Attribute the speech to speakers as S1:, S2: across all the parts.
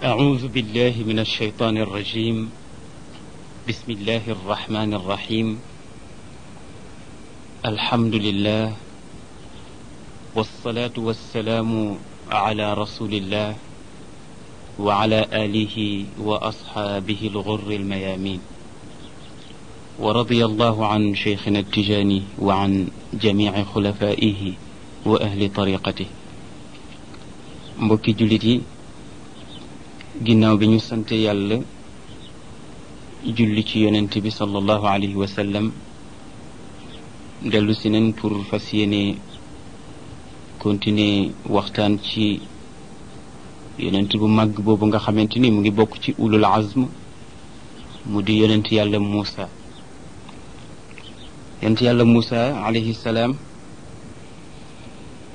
S1: أعوذ بالله من الشيطان الرجيم. بسم الله الرحمن الرحيم. الحمد لله والصلاة والسلام على رسول الله وعلى آله وأصحابه الغر الميامين، ورضي الله عن شيخنا التجاني وعن جميع خلفائه وأهل طريقته. mbokki jullit yi, ginnaaw bi ñu sante yàlla julli ci yonent bi sallallahu alayhi wa sallam, dellu si nen pour fas yéene continuer waxtaan ci yonent bu màgg boobu nga xamante ni mu ngi bokk ci ulul azm, mu di yonent yàlla Muusa. yonent yàlla Muusa alayhi salaam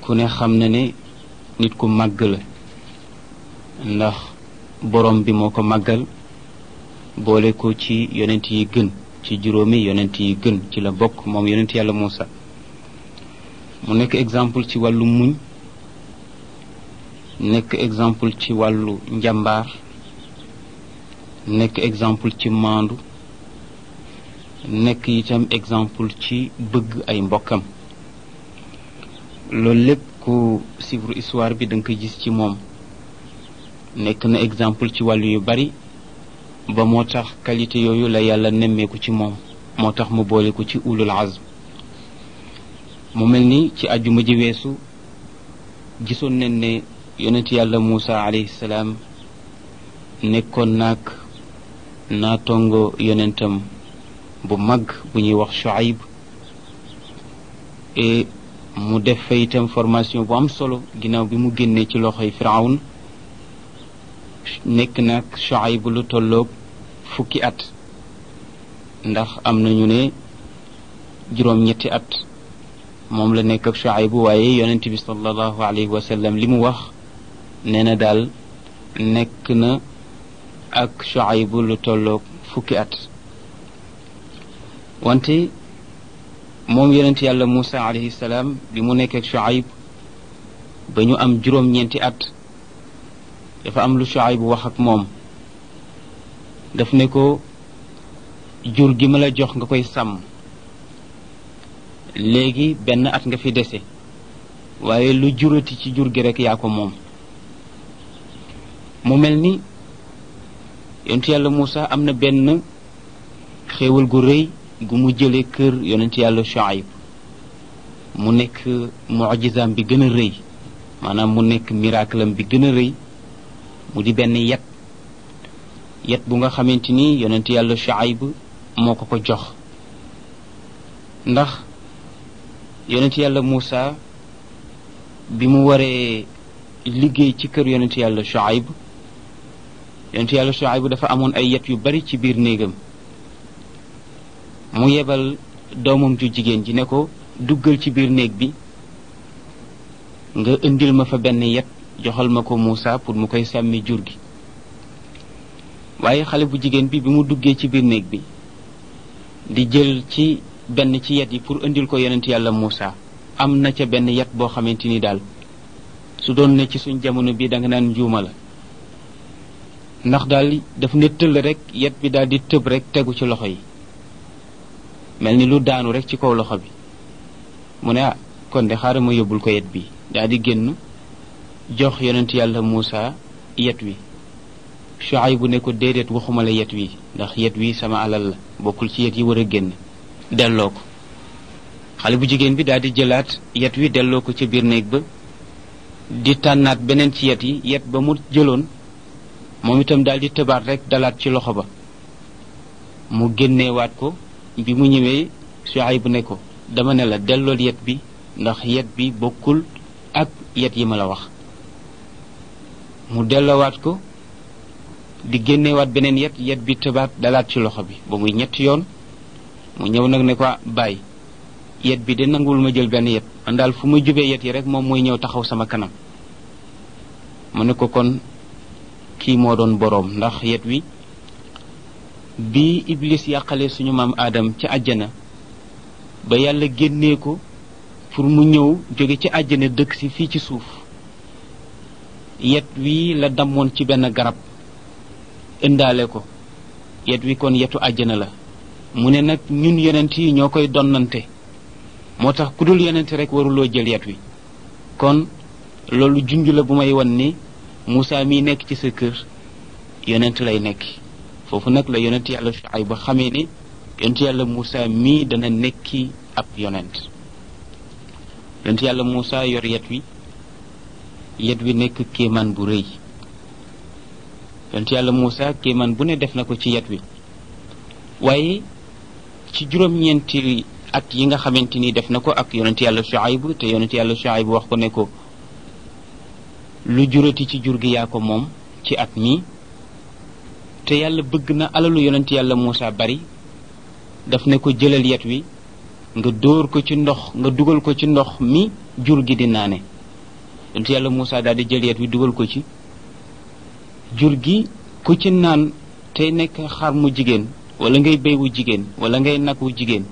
S1: ku ne xam na ne nit ku màgg la, ndax borom bi moo ko màggal boole ko ci yonent yi gën, ci juróomi yonent yi gën ci la bokk moom yonent yàlla Muusa. mu nekk exemple ci wàllu muñ, nekk exemple ci wàllu njàmbaar, nekk exemple ci maandu, nekk itam exemple ci bëgg ay mbokkam. loolu lépp ku suivre histoire bi da nga koy gis ci moom. nekk na exemple ci wàllu yu bari ba moo tax qualité yooyu la yàlla nemmeeku ci moom, moo tax mu boole ko ci ulul azm. mu mel ni ci àjjuma ji weesu gisoon nañ ne yonent yàlla Muusa alayhi salaam nekkoon naag naatongo yonentam bu mag bu ñuy wax Shuayb, et mu def fa itam formation bu am solo ginnaaw bi mu génnee ci loxoy Firawn. nekk nag Shuayb lu tolloog fukki at, ndax am nañu ne juróom-ñetti at moom la nekk ak Shuayb, waaye yonent bi sallallahu alayhi wa sallam li mu wax nee na daal nekk na ak Shuayb lu tolloog fukki at. wante moom yonent yàlla Muusa alayhi salaam bi mu nekk ak Shuayb ba ñu am juróom-ñeenti at, dafa am lu Shuayb bu wax ak moom. daf ne ko, jur gi ma la jox nga koy sàmm, léegi benn at nga fi dese, waaye lu jurati ci jur gi rek yaa ko moom. mu mel ni yonent yàlla Muusa am na benn xéewal gu rëy gu mu jële kër yonent yàlla Shuayb, mu nekk mu'jizaam bi gën a rëy, maanaam mu nekk miracle am bi gën a rëy, mu di benn yet bu nga xamante ni yonent yàlla Shuayb moo ko jox. ndax yonent yàlla Muusa bi mu waree liggéey ci kër yonent yàlla Shuayb, yonent yàlla Shuayb dafa amoon ay yet yu bari ci biir néegam. mu yebal doomam ju jigéen ji ne ko, duggal ci biir néeg bi nga indil ma fa benn yet joxal ma ko Muusa pour mu koy sàmmi jur gi. waaye xale bu jigéen bi mu duggee ci biir néeg bi di jël ci benn ci yet yi pour indil ko yonent yàlla Muusa, am na ca benn yet boo xamante ni daal su doon ne ci suñ jamono bi da nga naan njuuma la, ndax daal daf ne tëll rek yet bi daal di tëb rek tegu ci loxo yi, mel ni lu daanu rek ci kaw loxo bi. mu ne kon de xaaral ma yóbbul ko yet bi, daal di génn jox yonent yàlla Muusa yet wi. Shuayb bu ne ko, déedéet waxuma la yet wi, ndax yet wi sama alal la, bokkul ci yet yi war a génn, delloo ko. xale bu jigéen bi daal di jëlaat yet wi delloo ko ci biir néeg ba, di tànnaat beneen ci yet yi. yet ba mu jëloon moom itam daal di tëbaat rek dalaat ci loxo ba. mu génneewaat ko. bi mu ñëwee Shuayb bu ne ko, dama ne la dellool yet bi, ndax yet bi bokkul ak yet yi ma la wax. mu delloowaat ko, di génneewaat beneen yet bi tëbaat dalaat ci loxo bi ba muy ñetti yoon. mu ñëw nag ne ko, bàyyi yet bi de nanguwul ma jël benn yet, man daal fu ma jubee yet yi rek moom mooy ñëw taxaw sama kanam. mu ne ko, kon kii moo doon boroom, ndax yet wi bi Iblis yàqalee suñu maam Adam ci àjjana ba yàlla génnee ko pour mu ñëw jóge ci àjjana dëkk si fii ci suuf, yet wi la damoon ci benn garab indaale ko yet wi kon yetu àjjana la mu ne nag ñun yonent yi ñoo koy donnante moo tax ku dul yonent rek waruloo jël yet wi kon loolu junj la bu may wan ni Moussa mii nekk ci sa kër yonent lay nekk foofu nag la yonent yàlla Shuayb ba xamee ni yonent yàlla Moussa mii dana nekki ab yonent yàlla Moussa yor yet wi nekk kéemaan bu rëy yonent yàlla Moussa kéemaan bu ne def na ko ci yet wi waaye ci juróom-ñeenti at yi nga xamante ni def na ko ak yonent yàlla Shuayb te yonent yàlla Shuayb wax ko ne ko lu jurati ci jur gi yaa ko moom ci at mi te yàlla bëgg na alalu yonent yàlla Moussa bari daf ne ko jëlal yet wi nga dóor ko ci ndox nga dugal ko ci ndox mi jur gi di naane yonent yàlla Moussa daal di jël yet wi dugal ko ci jur gi ku ci naan tey nekk xar mu jigéen wala ngay béy wu jigéen wala ngay nag wu jigéen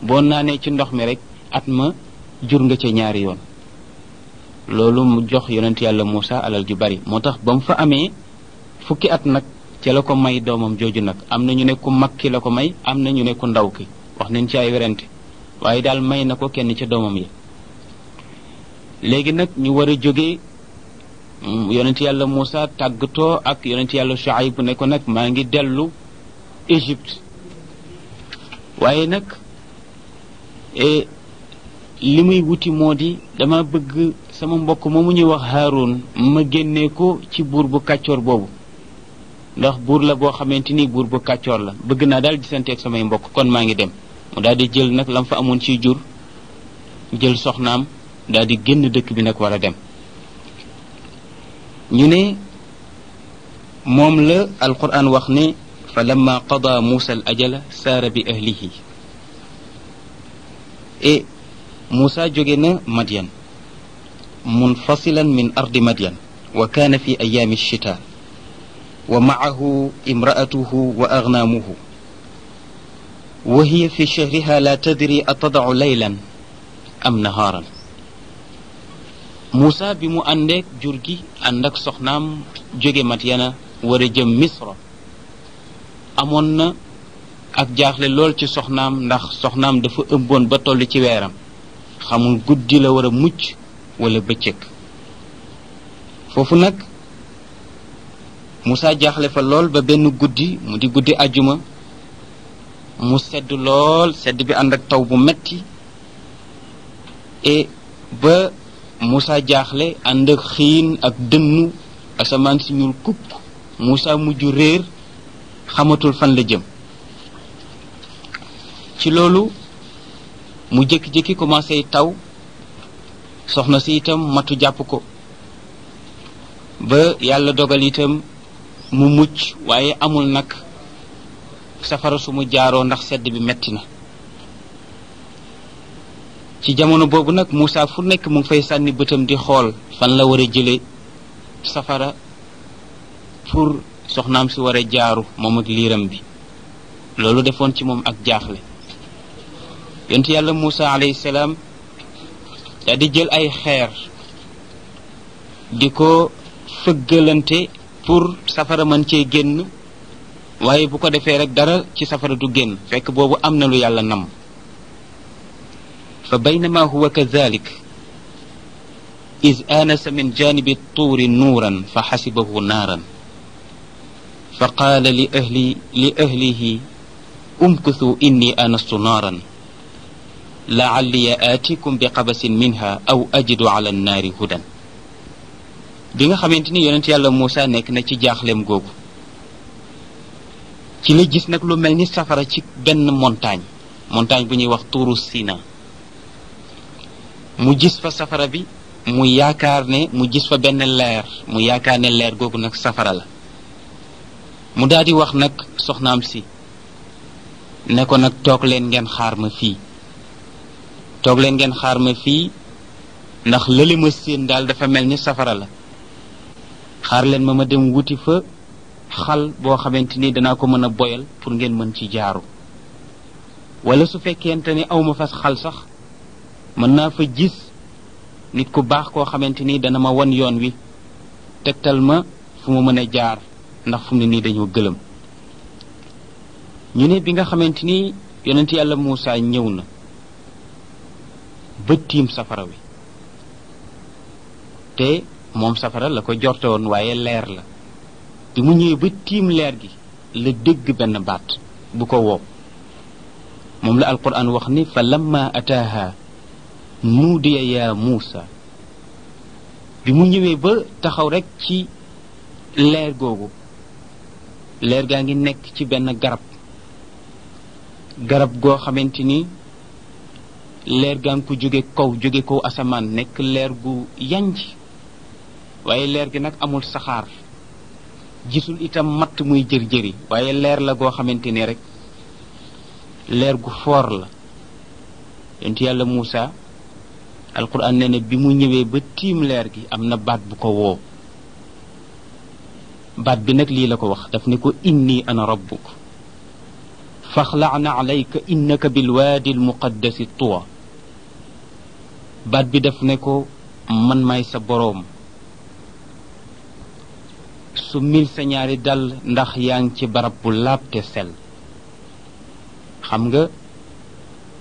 S1: boo naanee ci ndox mi rek at ma jur nga ca ñaari yoon loolu mu jox yonent yàlla Moussa alal ju bari moo tax ba mu fa amee fukki at nag ca la ko may doomam jooju nag am na ñu ne ku mag ki la ko may am na ñu ne ku ndaw ki wax nañ ci ay werante waaye daal may na ko kenn ca doomam yi léegi nag ñu war a jógee yonent yàlla Moussa tàggatoo ak yonent yàlla Shuayb ne ko nag maa ngi dellu Égypte waaye nag li muy wuti moo di dama bëgg sama mbokk moomu ñuy wax Haroun ma génnee ko ci buur bu kàccoor boobu ndax buur la boo xamante ni buur bu kàccoor la bëgg naa daal gisante ak samay mbokk kon maa ngi dem mu daal di jël nag lam fa amoon ci jur jël soxnaam daal di génn dëkk bi nag war a dem ñu ne moom la alquran wax ne fa lamma qada Muusa al ajala saara bi ahlihi e Muusa jóge na Madyan munfasilan min ardi Madyan wa kaana fi ayaami alchita wa maahu imraatuhu wa agnaamuhu wa hiya fi shahriha la tadri atadacu laylan am nahaaran Muusa bi mu àndeek jur gi ànd ak soxnaam jóge Madyana war a jëm Misra amoon na ak jaaxle lool ci soxnaam ndax soxnaam dafa ëmboon ba toll ci weeram xamul guddi la war a mucc wala bëccëg foofu nag Muusa jaaxle fa lool ba benn guddi mu di guddi ajuma mu sedd lool sedd bi ànd ak taw bu metti et ba Muusa jaaxle ànd ak xiin ak dënnu asamaan si ñuul kukk Muusa mujj réer xamatul fan la jëm ci loolu mu jékki-jékki commencé taw soxna si itam matu jàpp ko ba yàlla dogal itam mu mucc waaye amul nag safara su mu jaaroo ndax sedd bi metti na ci jamono boobu nag Muusa fu nekk mu ngi fay sànni bëtam di xool fan la war a jële safara pour soxnaam si war a jaaru moom ak liiram bi loolu defoon ci moom ak jaaxle yonent yàlla Muusa alayhi salaam daa di jël ay xeer di ko fëggalante pour safara mën cee génn waaye bu ko defee rek dara ci safara du génn fekk boobu am na lu yàlla nam fa baynama huwa kadhalik iz aanasa min janibi tuuri nuuran fa xasibahu naaran fa qaala li ahlihi umkuthu inni anastu naaran la'alli aatikum bi qabasin minha aw ajidu ala annaari hudan bi nga xamante ni yonent yàlla Muusa nekk na ci jaaxleem googu ci la gis nag lu mel ni safara ci benn montagne bu ñuy wax tuuru Sina mu gis fa safara bi mu yaakaar ne mu gis fa benn leer mu yaakaar ne leer googu nag safara la mu daal di wax nag soxnaam si ne ko nag toog leen ngeen xaar ma fii ndax lële ma séen daal dafa mel ni safara la xaar leen ma dem wuti fa xal boo xamante ni danaa ko mën a boyal pour ngeen mën ci jaaru wala su fekkente ni awma fas xal sax mën naa fa gis nit ku baax koo xamante ni dana ma wan yoon wi tegtal ma fu ma mën a jaar ndax fu mu ne nii dañoo gëlëm. ñu ne bi nga xamante ni yonent yàlla Muusa ñëw na ba tiim safara wi te moom safara la ko jorte woon waaye leer la, bi mu ñëwee ba tiim leer gi la dégg benn baat bu ko woo. moom la alquran wax ni fa lamma ataaha nuudiya ya Muusa. bi mu ñëwee ba taxaw rekk ci leer googu, leer gaa ngi nekk ci benn garab goo xamante ni leer gaa ngi ko jóge kaw asamaan, nekk leer gu yanj, waaye leer gi nag amul saxaar, gisul itam matt muy jër-jëri, waaye leer la goo xamante ni rek leer gu foor la. yonent yàlla Muusa alquran nee na bi mu ñëwee ba tiim leer gi am na baat bu ko woo. baat bi nag lii la ko wax, daf ne ko inni ana rabbuk faxla'na alayka innaka bilwaadi almuqaddasi tuwa. baat bi daf ne ko man maay sa boroom, su mil sa ñaari dal ndax yaa ngi ci barab bu laab te sell. xam nga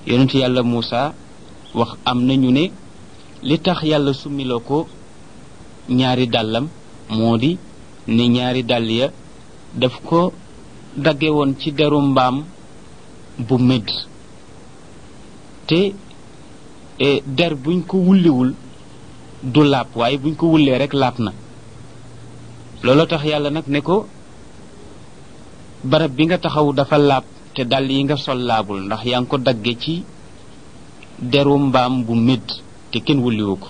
S1: yonent yàlla Muusa wax am nañu ne li tax yàlla summiloo ko ñaari dàllam moo di ne ñaari dàll ya daf ko dagge woon ci deru mbaam bu médd te der buñ ko wulliwul du laab, waaye buñ ko wullee rek laab na. looloo tax yàlla nag ne ko barab bi nga taxaw dafa laab te dàll yi nga sol laabul, ndax yaa ngi ko dagge ci deru mbaam bu médd te kenn wulliwu ko.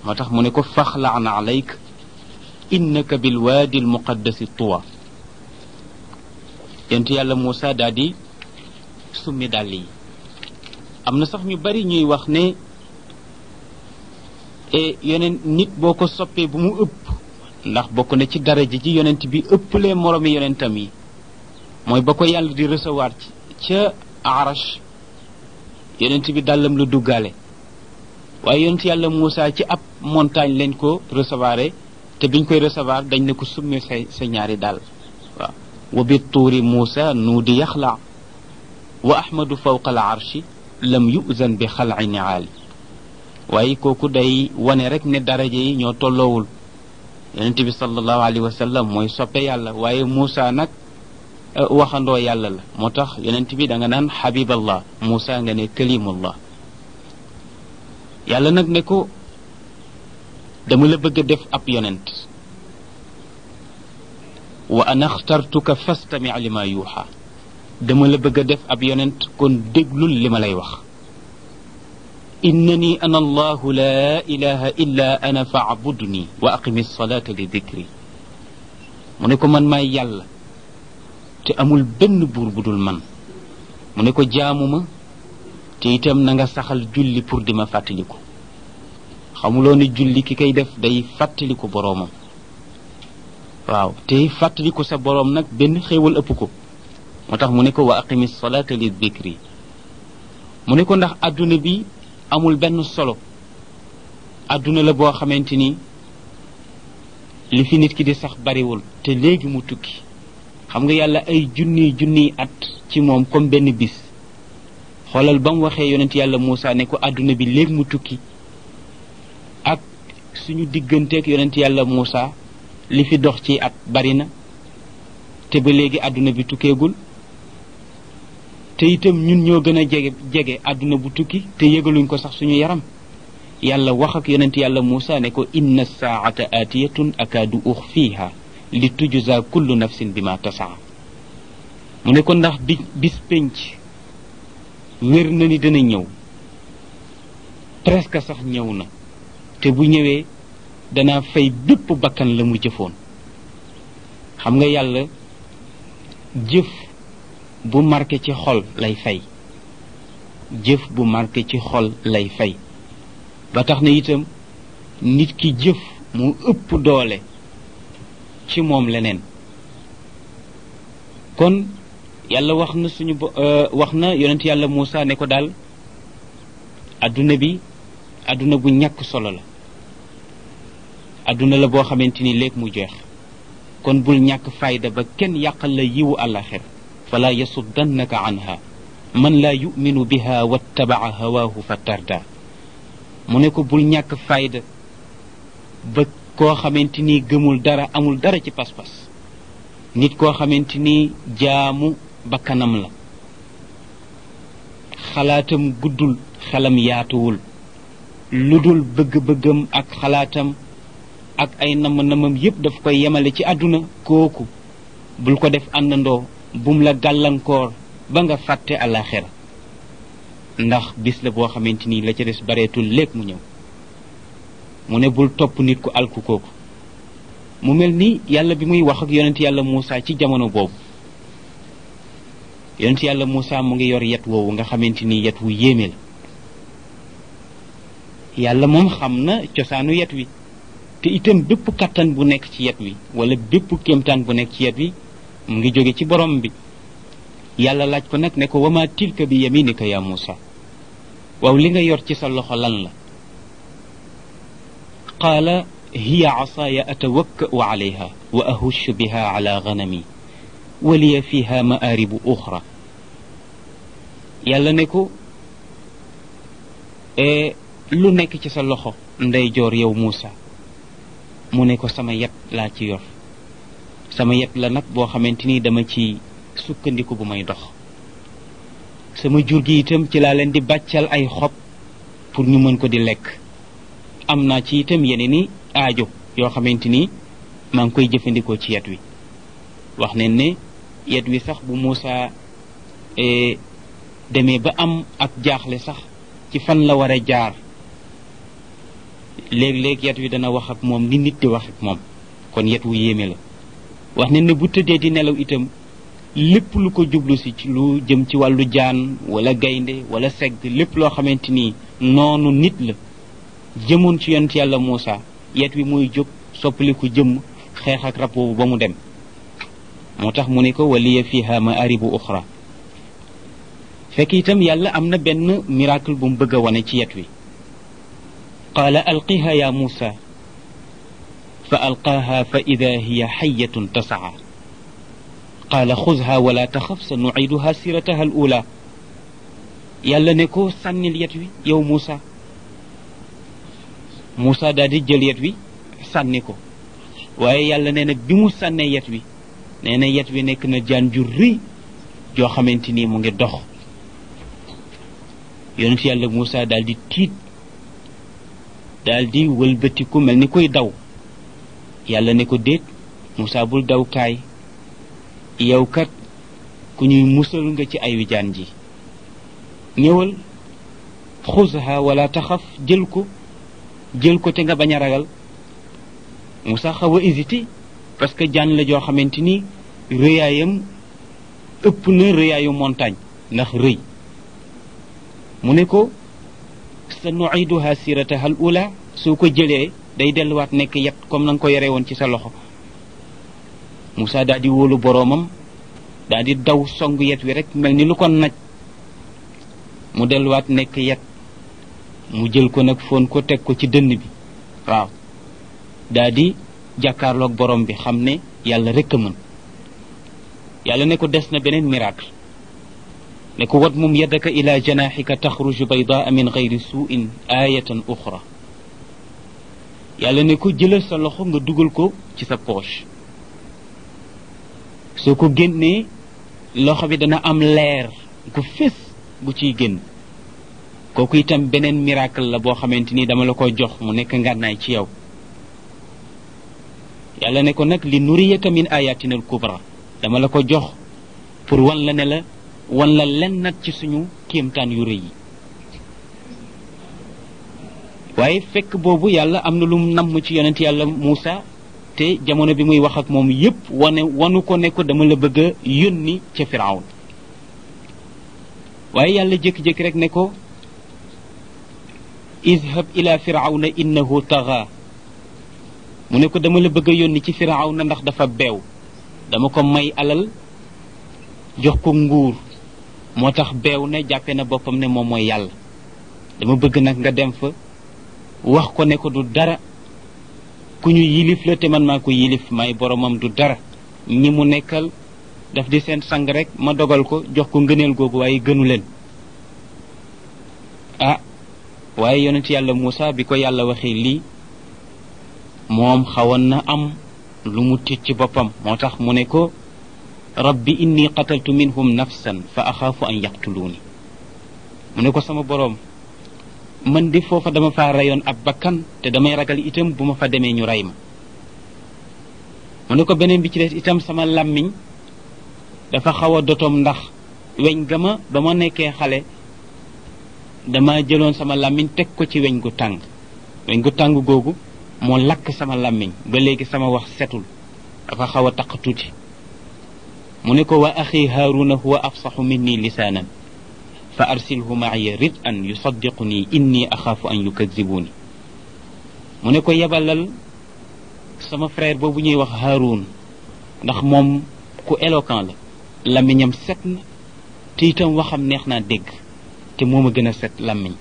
S1: moo tax mu ne ko faxla'na alayk innaka bilwaadi almuqaddasi tuwa. yonent yàlla Muusa daal di summi dàll yi. am na sax ñu bari ñuy wax ne yonent nit boo ko soppee bu mu ëpp, ndax bokk na ci daraja ji yonent bi ëpplee moroomi yonentam yi, mooy ba ko yàlla di recevoir ca arash yonent bi dàllam la duggaale, waaye yonent yàlla Muusa ci ab montagne leen ko recevoir, te biñ koy recevoir dañ ne ko summi sa ñaari dàll. waaw wa bi tuuri Muusa nuudi yaxla wa ahmadu fawqa al arshi lam yuzan bi xal'i niaali. waaye kooku day wane rek ne daraja yi ñoo tolloowul. yonent bi sallallahu alayhi wa sallam mooy soppe yàlla, waaye Muusa nag waxandoo yàlla la. moo tax yonent bi da nga naan habiballah, Muusa nga ne kalimullah. yàlla nag ne ko dama la bëgg a def ab yonent, wa ana axtartuka fastami lima yuuxa. dama la bëgg a def ab yonent, kon déglul li ma lay wax. innani ana allahu la ilaha illa ana faabudni wa aqimi salata li dikri. mu ne ko man maay yàlla te amul benn buur bu dul man. mu ne ko jaamu ma te itam na nga saxal julli pour di ma fàttaliku. xamuloo ne julli ki koy def day fàttaliku boroomam. waaw te fàttaliku sa boroom nag benn xéewal ëpp ko. moo tax mu ne ko wa aqimi salata li dikri. mu ne ko ndax adduna bi amul benn solo. adduna la boo xamante ni li fi nit ki di sax bariwul te léegi mu tukki. xam nga yàlla ay junniy at ci moom comme benn bis. xoolal ba mu waxee yonent yàlla Muusa ne ko adduna bi léegi mu tukki, ak suñu digganteeg yonent yàlla Muusa li fi dox ci at bari na te ba léegi adduna bi tukkeegul. te itam ñun ñoo gën a jege àdduna bu tukki te yëgaluñ ko sax suñu yaram. yàlla wax ak yonent yàlla Muusa ne ko inna saa'ata aatiyatun akaadu uxfiiha li tujza kullu nafsin bima tasaa. mu ne ko ndax bis penc wér na ni dana ñëw, presque sax ñëw na, te bu ñëwee danaa fay bépp bakkan la mu jëfoon. xam nga yàlla jëf bu marqué ci xol lay fay. jëf bu marqué ci xol lay fay. ba tax na itam nit ki jëf mu ëpp doole ci moom leneen. kon yàlla wax na yonent yàlla Muusa ne ko daal adduna bi adduna bu ñàkk solo la. adduna la boo xamante ni léegi mu jeex. kon bul ñàkk fayda ba kenn yàqal la yiwu àllaxir fala yasuddannaka anha man laa yuminu biha wattabaa hawaahu fa tarda mu ne ko bul ñàkk fayda ba koo xamante ni gëmul dara amul dara ci pas-pas nit koo xamante ni jaamu bakkanam la xalaatam guddul xelam yaatuwul lu dul bëgg-bëggam ak xalaatam ak ay namm-namam yépp daf koy yemale ci àdduna kooku bul ko def àndandoo bum la gàllankoor ba nga fàtte àllaaxira ndax bis la boo xamante ni la ca des bareetul léeg mu ñëw mu ne bul topp nit ku alku kooku mu mel ni yàlla bi muy wax ak yonent yàlla Muusa ci jamono boobu yonent yàlla Muusa mu ngi yor yet woowu nga xamante ni yet wu yéeme la yàlla moom xam na cosaanu yet wi te itam bépp kattan bu nekk ci yet wi wala bépp kéemtaan bu nekk ci yet wi mu ngi jóge ci borom bi yàlla laaj ko nag ne ko wama tilka bi yaminika ya Muusa waaw li nga yor ci sa loxo lan la qaala hiya asaaya atawakka'u alayha wa ahushu biha ala ganami wa liya fiha ma'aaribu uxra yàlla ne ko lu nekk ci sa loxo ndeyjoor yow Muusa mu ne ko sama yet laa ci yor sama yet la nag boo xamante ni dama ci sukkandiku bu may dox sama jur gi itam ci laa leen di bàccal ay xob pour ñu mën ko di lekk am naa ci itam yeneen i aajo yoo xamante ni maa ngi koy jëfandikoo ci yet wi wax ne ne yet wi sax bu Muusa demee ba am ak jaaxle sax ci fan la war a jaar léeg-léeg yet wi dana wax ak moom ni nit di wax ak moom kon yet wu yéeme la wax ne ne bu tëddee di nelaw itam lépp lu ko jublu si ci lu jëm ci wàllu jaan wala gaynde wala segg lépp loo xamante ni noonu nit la jëmoon ci yonent yàlla Muusa yet wi muy jóg soppaliku jëmm xeex ak rab boobu ba mu dem moo tax mu ne ko waliya fiha ma'aribu uxra fekk itam yàlla am na benn miracle bu mu bëgg a wane ci yet wi qaala alqiha ya Muusa fa alqaaha fa ida hiya xayatun tasaa qaala xuzha wala taxaf sa nuciiduha sirataha al ula yàlla ne ko sànnil yet wi yow Muusa Muusa daal di jël yet wi sànni ko waaye yàlla nee na bi mu sànnee yet wi nee na yet wi nekk na jaan ju rëy joo xamante ni mu ngi dox yonent yàlla Muusa daal di tiit daal di wëlbatiku mel ni koy daw yàlla ne ko déet Muusa bul daw kaay yow kat ku ñuy musal nga ci ayu jaan ji ñëwal xuzha wala taxaf jël ko te nga bañ a ragal Muusa xaw a hésité parce que jaan la joo xamante ni rëyaayam ëpp na rëyaayu montagne ndax rëy mu ne ko sa nuiduha sirataha al ula soo ko jëlee day delluwaat nekk yet comme na nga ko yore woon ci sa loxo Muusa daal di wóolu boroomam daal di daw song yet wi rek mel ni lu ko naj mu delluwaat nekk yet mu jël ko nag foon ko teg ko ci dënn bi waaw daal di jàkkaarloog borom bi xam ne yàlla rek a mën yàlla ne ko des na beneen miracle ne ko wat mum yadaka ila janaxika taxruju baydaa min gayri suuin ayatan uxra yàlla ne ko jëlal sa loxo nga dugal ko ci sa poche soo ko génnee loxo bi dana am leer gu fés gu ciy génn kooku itam beneen miracle la boo xamante ni dama la ko jox mu nekk ngànnaay ci yow yàlla ne ko nag li nuriyaka min ayatina al kubra dama la ko jox pour wan la ne la wan la len nag ci suñu kéemtaan yu rëy yi waaye fekk boobu yàlla am na lu mu namm ci yonent yàlla Muusa te jamono bi muy wax ak moom yépp wanu ko ne ko dama la bëgg a yónni ca Firawn waaye yàlla jékki-jékki rek ne ko izhab ila firawna innahu taxa mu ne ko dama la bëgg a yónni ci Firawna ndax dafa beew dama ko may alal jox ko nguur moo tax beew ne jàppe na boppam ne moom mooy yàlla dama bëgg nag nga dem fa wax ko ne ko du dara ku ñu yilif la te man maa ko yilif may boromam du dara ñi mu nekkal daf di seen sang rek ma dogal ko jox ko ngëneel googu waaye gënu leen ah waaye yonent yàlla Muusa bi ko yàlla waxee lii moom xawoon na am lu mu tiit ci boppam moo tax mu ne ko rabbi inni qataltu minhum nafsan fa axaafu an yaqtuluuni mu ne ko sama boroom man di foofa dama faa rayoon ab bakkan te damay ragal itam bu ma fa demee ñu rey ma mu ne ko beneen bi ci des itam sama làmmiñ dafa xaw a dotom ndax weñ ga ma ba ma nekkee xale dama jëloon sama làmmiñ teg ko ci weñ gu tàng googu moo lakk sama làmmiñ ba léegi sama wax setul dafa xaw a taq tuuti mu ne ko wa axi haaruna huwa afsaxu minni lisaanan fa arsilhu maaya rid an yusaddiquni inni axaafu an yukadibuuni mu ne ko yebalal sama frère boobu ñuy wax Haarun ndax moom ku éloquent la làmmiñam set na te itam waxam neex naa dégg te moom a gën a set làmmiñ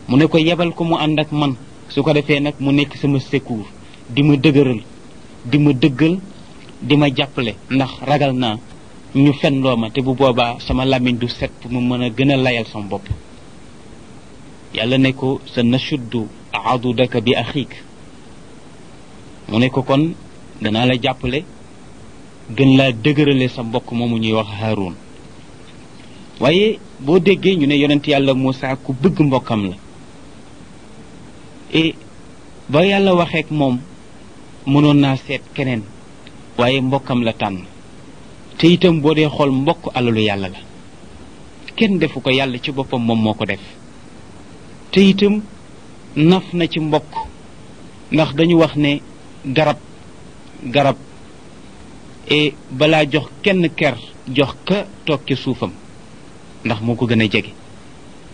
S1: mu ne ko yebal ko mu ànd ak man su ko defee nag mu nekk sama secours di ma dëgëral di ma dëggal di ma jàppale ndax ragal naa ñu fenloo ma te bu boobaa sama làmmiñ du set pour mu mën a gën a layal sama bopp yàlla ne ko sa nashuddu adudaka bi axiik mu ne ko kon danaa la jàppale gën laa dëgërale sa mbokk moomu ñuy wax Haarun waaye boo déggee ñu ne yonent yàlla Muusa ku bëgg mbokkam la et ba yàlla waxeek moom mënoon naa seet keneen waaye mbokkam la tànn te itam boo dee xool mbokk alalu yàlla la kenn defu ko yàlla ci boppam moom moo ko def te itam naf na ci mbokk ndax dañu wax ne garab et balaa jox kenn ker jox ka toog ca suufam ndax moo ko gën a jege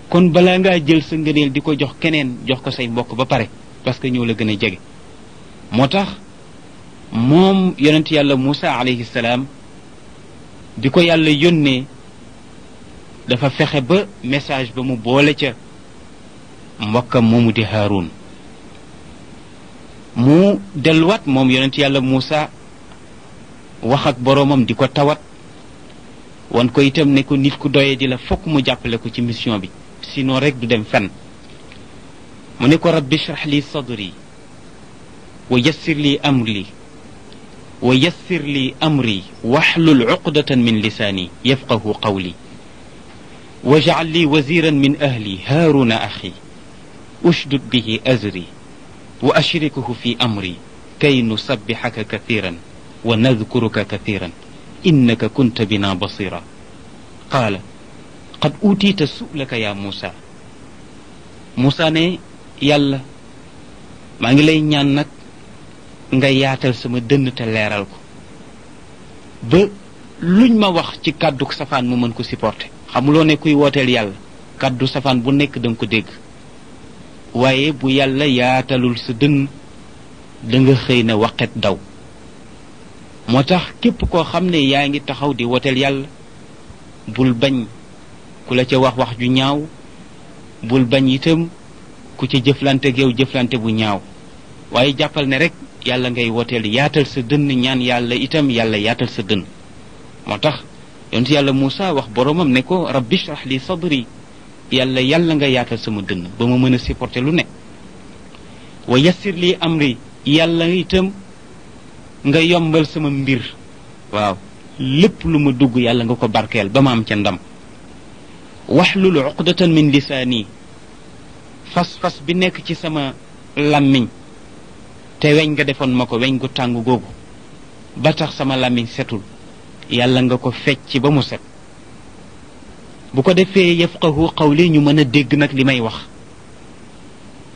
S1: kon balaa ngaa jël sa ngëneel di ko jox keneen jox ko say mbokk ba pare parce que ñoo la gën a jege moo tax moom yonent yàlla Muusa alayhi salaam bi ko yàlla yónnee dafa fexe ba message ba mu boole ca mbokkam moomu di Haarun mu delluwaat moom yonent yàlla Muusa wax ak boroomam di ko tawat wan ko itam ne ko nit ku doyee di la fokk mu jàppale ko ci mission bi sinon rek du dem fenn mu ne ko rabbi shrah li sadri wa yassir li amri wahlul uqdatan min lisaani yafqahu qawli waj'al li waziran min ahli haaruna axi ushdud bihi azri wa ashrikuhu fi amri kay nusabbihaka kathiran wa nadhkuruka kathiran innaka kunta bina basira qaala qad utiita su'laka ya Muusa Muusa ne yàlla maa ngi lay ñaan nag nga yaatal sama dënn te leeral ko ba luñ ma wax ci kàddu safaan mu mën ko supporter xamuloo ne kuy wooteel yàlla kàddu safaan bu nekk danga ko dégg waaye bu yàlla yaatalul sa dënn danga xëy na waqet daw moo tax képp koo xam ne yaa ngi taxaw di wooteel yàlla bul bañ ku la ca wax ju ñaaw bul bañ itam ku ca jëflante ak yow jëflante bu ñaaw waaye jàppal ne rek yàlla ngay wooteel yaatal sa dënn ñaan yàlla itam yàlla yaatal sa dënn moo tax yonent yàlla Muusa wax boromam ne ko rabbi shrah li sadri yàlla nga yaatal sama dënn ba ma mën a supporter lu ne wa yassir li amri yàlla itam nga yombal sama mbir waaw lépp lu ma dugg yàlla nga ko barkeel ba ma am ca ndam wahlul uqdatan min lisaani fas bi nekk ci sama làmmiñ te weñ nga defoon ma ko weñ gu tàng googu ba tax sama làmmiñ setul yàlla nga ko fecc ba mu set bu ko defee yafqahu qawli ñu mën a dégg nag li may wax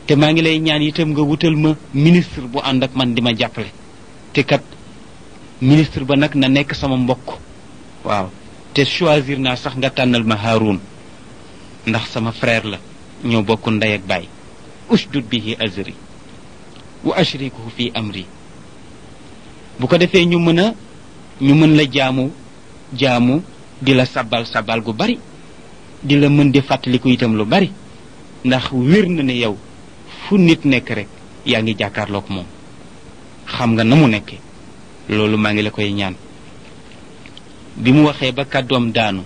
S1: te maa ngi lay ñaan itam nga wutal ma ministre bu ànd ak man di ma jàppale te kat ministre ba nag na nekk sama mbokk waaw te choisir naa sax nga tànnal ma Haarun ndax sama frère la ñoo bokk ndey ak baay ushdud bihi azri wa ashrikuhu fi amri bu ko defee ñu mën la jaamu di la sabal gu bari di la mën di fàttaliku itam lu bari ndax wér na ne yow fu nit nekk rek yaa ngi jàkkaarloog moom xam nga na mu nekke loolu maa ngi la koy ñaan. bi mu waxee ba kàddoom daanu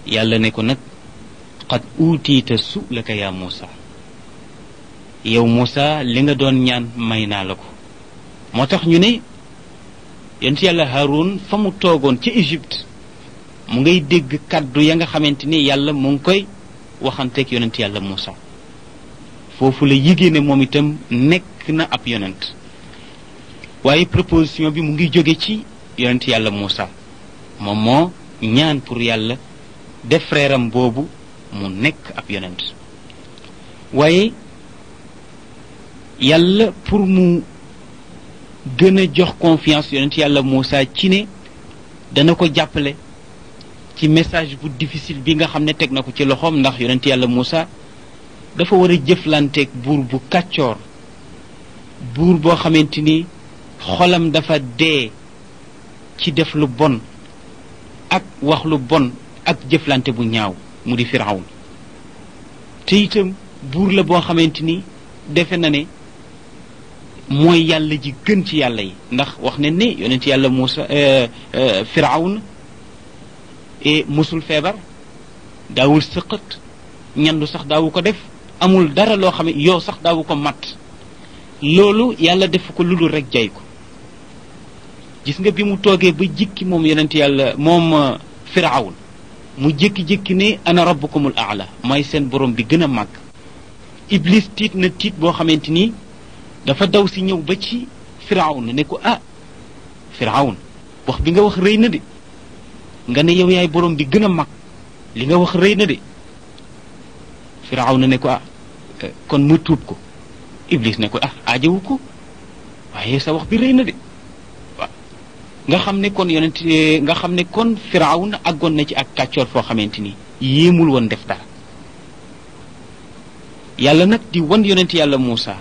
S1: yàlla ne ko nag qad uutiita su'laka yaa Muusa yow Muusa li nga doon ñaan may naa la ko. moo tax ñu ne yonent yàlla Haarun fa mu toogoon ci Égypte mu ngay dégg kàddu ya nga xamante ni yàlla mu ngi koy waxanteeg yonent yàlla Muusa foofu la yégée ne moom itam nekk na ab yonent waaye proposition bi mu ngi jóge ci yonent yàlla Muusa moom moo ñaan pour yàlla def frère am boobu mu nekk ab yonent waaye yàlla pour mu gën a jox confiance yonent yàlla Muusa ci ne dana ko jàppale ci message bu difficile bi nga xam ne teg na ko ci loxoom ndax yonent yàlla Muusa dafa war a jëflanteeg buur bu kàccoor buur boo xamante ni xolam dafa dee ci def lu bon ak wax lu bon ak jëflante bu ñaaw mu di Firawun te itam buur la boo xamante ni defe na ne mooy yàlla ji gën ci yàlla yi ndax wax ne ne yonent yàlla Muusa Firawun musul feebar daawul sëqat ñandu sax daawu ko def amul dara loo xam ne yow sax daawu ko mat loolu yàlla def ko lu dul rek jay ko gis nga bi mu toogee ba jikki moom yonent yàlla moom Firawun mu jékki-jékki ne ana rabbukumul aala mooy seen borom bi gën a màgg Iblis tiit na tiit boo xamante ni dafa daw si ñëw ba ci Firawun ne ko Firawun wax bi nga wax rëy na de nga ne yow yaay borom bi gën a mag li nga wax rëy na de Firawun ne ko kon mu tuub ko Iblis ne ko aajawu ko waaye sa wax bi rëy na de waaw nga xam ne kon nga xam ne kon Firawun àggoon na ci ak kàccoor foo xamante ni yéemul woon def dara yàlla nag di wan yonent yàlla Muusa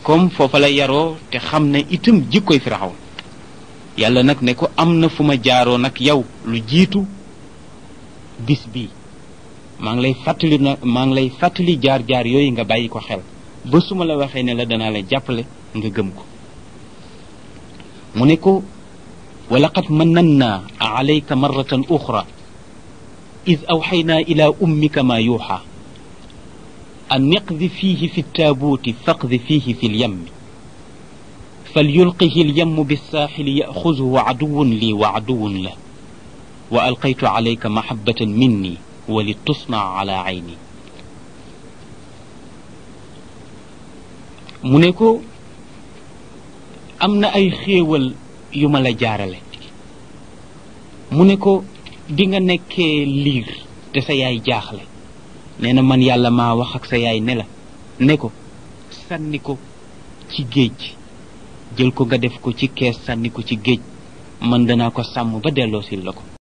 S1: comme foofa la yaroo te xam ne itam jikkoy Firawun yàlla nag ne ko am na fu ma jaaroo nag yow lu jiitu bis bii maa ngi lay fàttali jaar-jaar yooyu nga bàyyi ko xel ba su ma la waxee ne la danaa la jàppale nga gëm ko mu ne ko wa laqad mannannaa alayka marratan uxra id awxaynaa ila ummika ma yuuxa an iqdi fiihi fi ttaabuuti faqdi fiihi fi lyammi falyulqihi lyammu bissaaxili yaxuzuhu aduwun lii wa aduwun la wa alqaytu alayka mahabbatan minni wa li tusnaa ala ayni mu ne ko am na ay xéewal yu ma la jaarale mu ne ko di nga nekkee liir te sa yaay jaaxle nee na man yàlla maa wax ak sa yaay ne ko sànni ko ci géej jël ko nga def ko ci kees sànni ko ci géej man danaa ko sàmm ba delloosil la ko